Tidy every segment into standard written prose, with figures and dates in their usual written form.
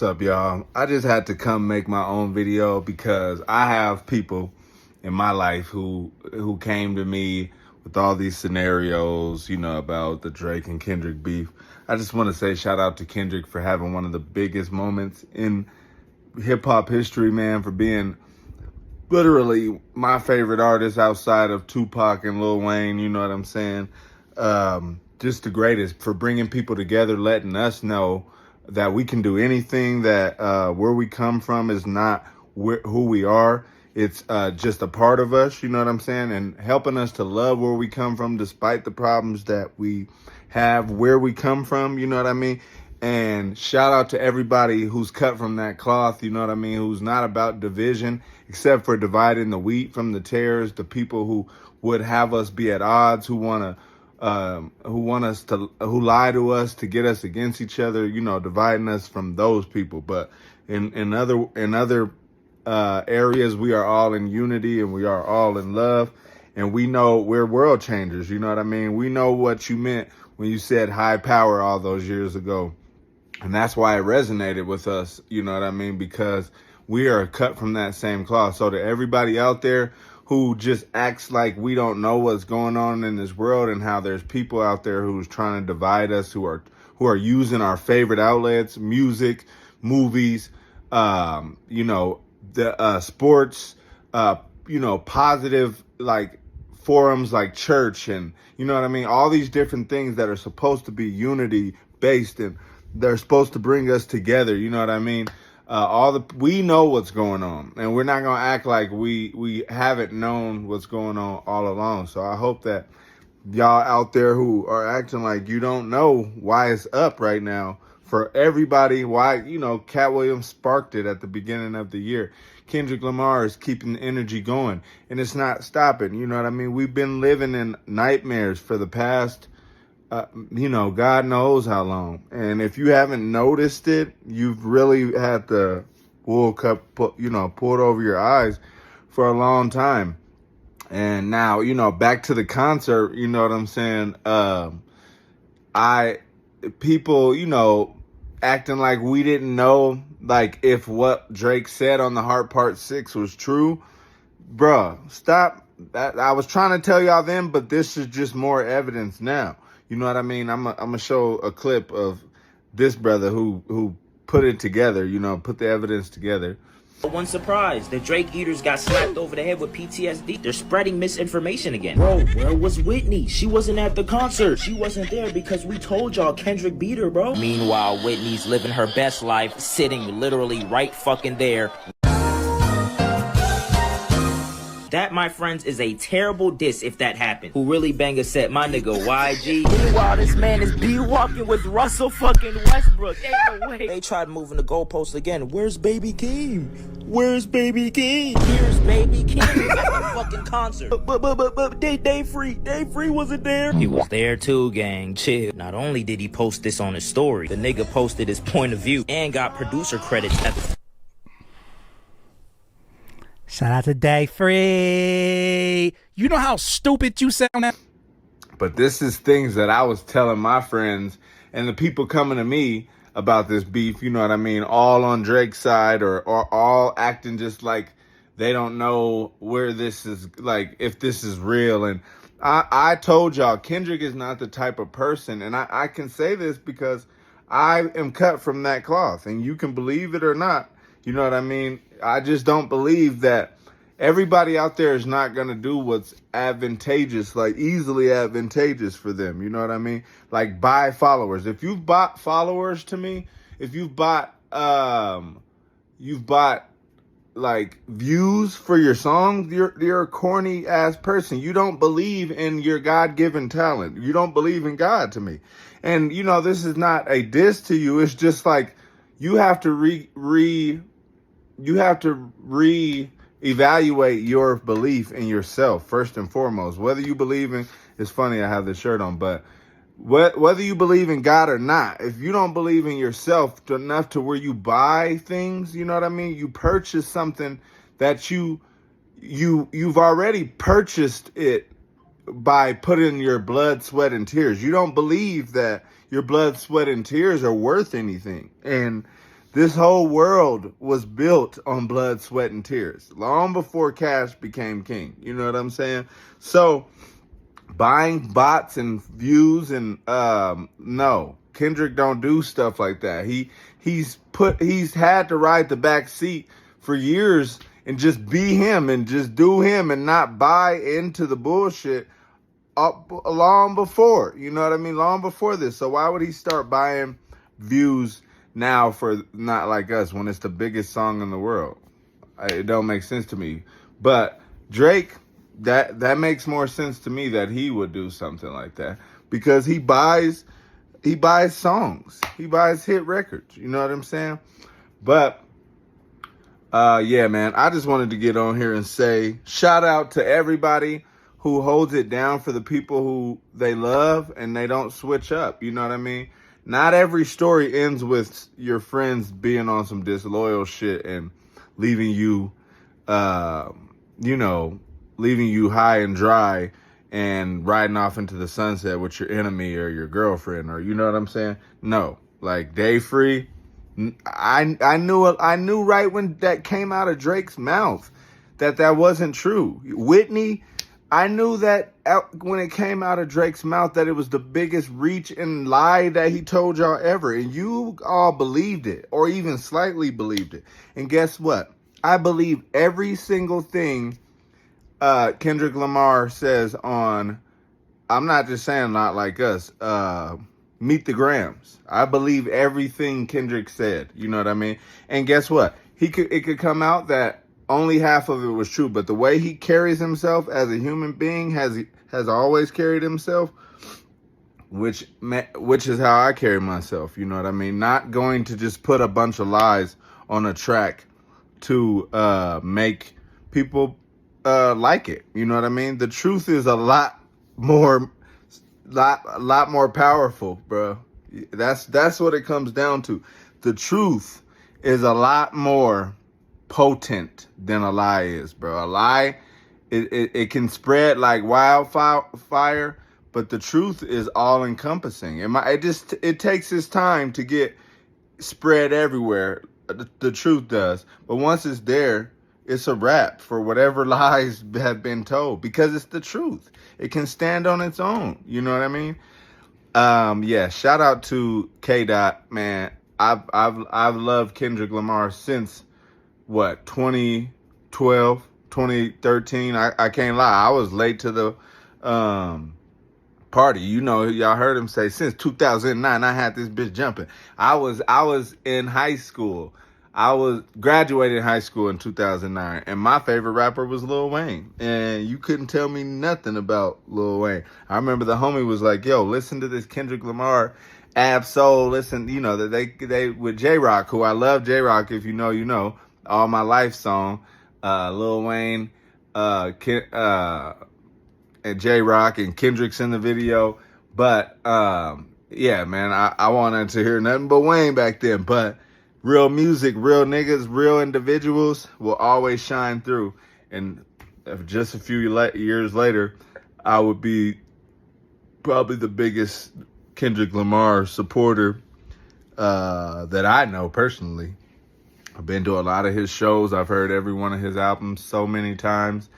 What's up, y'all? I just had to come make my own video because I have people in my life who came to me with all these scenarios, about the Drake and Kendrick beef. I just want to say shout out to Kendrick for having one of the biggest moments in hip hop history, man, for being literally my favorite artist outside of Tupac and Lil Wayne, you know what I'm saying? Just the greatest for bringing people together, letting us know that we can do anything, that where we come from is not who we are. It's just a part of us, you know what I'm saying? And helping us to love where we come from despite the problems that we have where we come from, you know what I mean? And shout out to everybody who's cut from that cloth, you know what I mean? Who's not about division, except for dividing the wheat from the tares, the people who would have us be at odds, who lie to us to get us against each other, dividing us from those people. But in other areas, we are all in unity and we are all in love, and we know we're world changers. You know what I mean? We know what you meant when you said high power all those years ago. And that's why it resonated with us, you know what I mean? Because we are cut from that same cloth. So to everybody out there who just acts like we don't know what's going on in this world, and how there's people out there who's trying to divide us, who are using our favorite outlets, music, movies, sports, positive, like, forums like church, and you know what I mean? All these different things that are supposed to be unity based, and they're supposed to bring us together, you know what I mean? We know what's going on, and we're not gonna act like we haven't known what's going on all along. So I hope that y'all out there who are acting like you don't know why it's up right now, for everybody, why, Cat Williams sparked it at the beginning of the year. Kendrick Lamar is keeping the energy going, and it's not stopping, you know what I mean? We've been living in nightmares for the past God knows how long. And if you haven't noticed it, you've really had the wool cup, pulled over your eyes for a long time. And now, back to the concert, you know what I'm saying? People, acting like we didn't know, like, if what Drake said on the Heart Part 6 was true. Bruh, stop. I was trying to tell y'all then, but this is just more evidence now. You know what I mean? I'm gonna show a clip of this brother who put it together, put the evidence together. One surprise, the Drake eaters got slapped over the head with PTSD. They're spreading misinformation again. Bro, where was Whitney? She wasn't at the concert. She wasn't there because we told y'all Kendrick beat her, bro. Meanwhile, Whitney's living her best life, sitting literally right fucking there. That, my friends, is a terrible diss if that happened. Who really bang a set? My nigga YG. Meanwhile, this man is be-walking with Russell fucking Westbrook. Ain't no way. They tried moving the goalpost again. Where's Baby King? Where's Baby King? Here's Baby King at the fucking concert. But Dave Free wasn't there. He was there too, gang. Chill. Not only did he post this on his story, the nigga posted his point of view and got producer credits at the... Shout out to Day Free. You know how stupid you sound now? But this is things that I was telling my friends and the people coming to me about this beef, you know what I mean? All on Drake's side, or all acting just like they don't know where this is, like, if this is real. And I told y'all, Kendrick is not the type of person, and I can say this because I am cut from that cloth, and you can believe it or not. You know what I mean? I just don't believe that everybody out there is not going to do what's advantageous, like easily advantageous for them. You know what I mean? Like, buy followers. If you've bought followers to me, if you've bought like views for your songs, you're a corny ass person. You don't believe in your God-given talent. You don't believe in God to me. And this is not a diss to you. It's just like, you have to reevaluate your belief in yourself first and foremost. Whether you believe in, it's funny I have this shirt on, but whether you believe in God or not, if you don't believe in yourself enough to where you buy things, you know what I mean? You purchase something that you've already purchased it by putting your blood, sweat, and tears. You don't believe that your blood, sweat, and tears are worth anything. And This whole world was built on blood, sweat, and tears, long before cash became king. You know what I'm saying? So buying bots and views and no, Kendrick don't do stuff like that. He's had to ride the back seat for years and just be him and just do him and not buy into the bullshit long before. You know what I mean? Long before this. So why would he start buying views now for Not Like Us when it's the biggest song in the world? It don't make sense to me. But Drake, that makes more sense to me that he would do something like that, because he buys songs, he buys hit records. You know what I'm saying? But yeah, man, I just wanted to get on here and say shout out to everybody who holds it down for the people who they love and they don't switch up. You know what I mean? Not every story ends with your friends being on some disloyal shit and leaving you, leaving you high and dry and riding off into the sunset with your enemy or your girlfriend, or you know what I'm saying? No, like Day Free. I knew right when that came out of Drake's mouth that wasn't true. Whitney, I knew that when it came out of Drake's mouth that it was the biggest reach and lie that he told y'all ever. And you all believed it, or even slightly believed it. And guess what? I believe every single thing Kendrick Lamar says on, I'm not just saying Not Like Us, Meet the Grams. I believe everything Kendrick said. You know what I mean? And guess what? It could come out that only half of it was true, but the way he carries himself as a human being has always carried himself, which is how I carry myself. You know what I mean? Not going to just put a bunch of lies on a track to make people like it. You know what I mean? The truth is a lot more powerful, bro. That's what it comes down to. The truth is a lot more potent than a lie is, bro. A lie, it can spread like wildfire, but the truth is all encompassing. It takes its time to get spread everywhere. The truth does, but once it's there, it's a wrap for whatever lies have been told, because it's the truth. It can stand on its own. You know what I mean? Yeah. Shout out to K Dot, man. I've loved Kendrick Lamar since 2012, 2013. I can't lie. I was late to the party. You know, y'all heard him say since 2009 I had this bitch jumping. I was in high school. I was graduating high school in 2009, and my favorite rapper was Lil Wayne. And you couldn't tell me nothing about Lil Wayne. I remember the homie was like, "Yo, listen to this Kendrick Lamar, Ab Soul. Listen, you know that they with J Rock, who I love. J Rock, if you know, you know. All My Life song, Lil Wayne, and J Rock and Kendrick's in the video. But yeah, man, I wanted to hear nothing but Wayne back then. But real music, real niggas, real individuals will always shine through. And just a few years later, I would be probably the biggest Kendrick Lamar supporter that I know personally. I've been to a lot of his shows. I've heard every one of his albums so many times.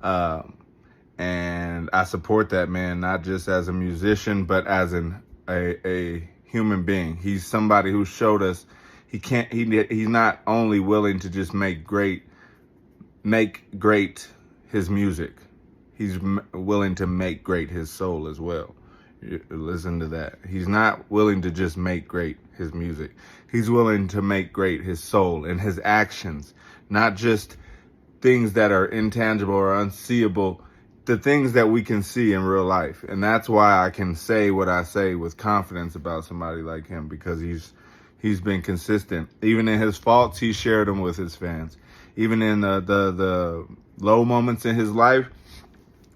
And I support that man, not just as a musician, but as a human being. He's somebody who showed us he's not only willing to just make great his music. He's willing to make great his soul as well. Listen to that. He's not willing to just make great his music. He's willing to make great his soul and his actions, not just things that are intangible or unseeable, the things that we can see in real life. And that's why I can say what I say with confidence about somebody like him, because he's been consistent. Even in his faults, he shared them with his fans. Even in the low moments in his life,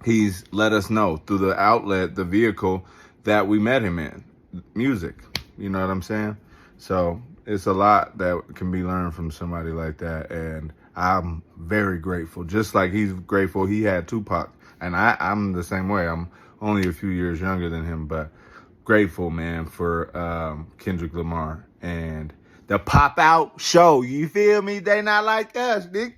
he's let us know through the outlet, the vehicle that we met him in, music. You know what I'm saying? So it's a lot that can be learned from somebody like that. And I'm very grateful. Just like he's grateful he had Tupac. And I'm the same way. I'm only a few years younger than him, but grateful, man, for Kendrick Lamar. And the pop out show. You feel me? They not like us, nigga.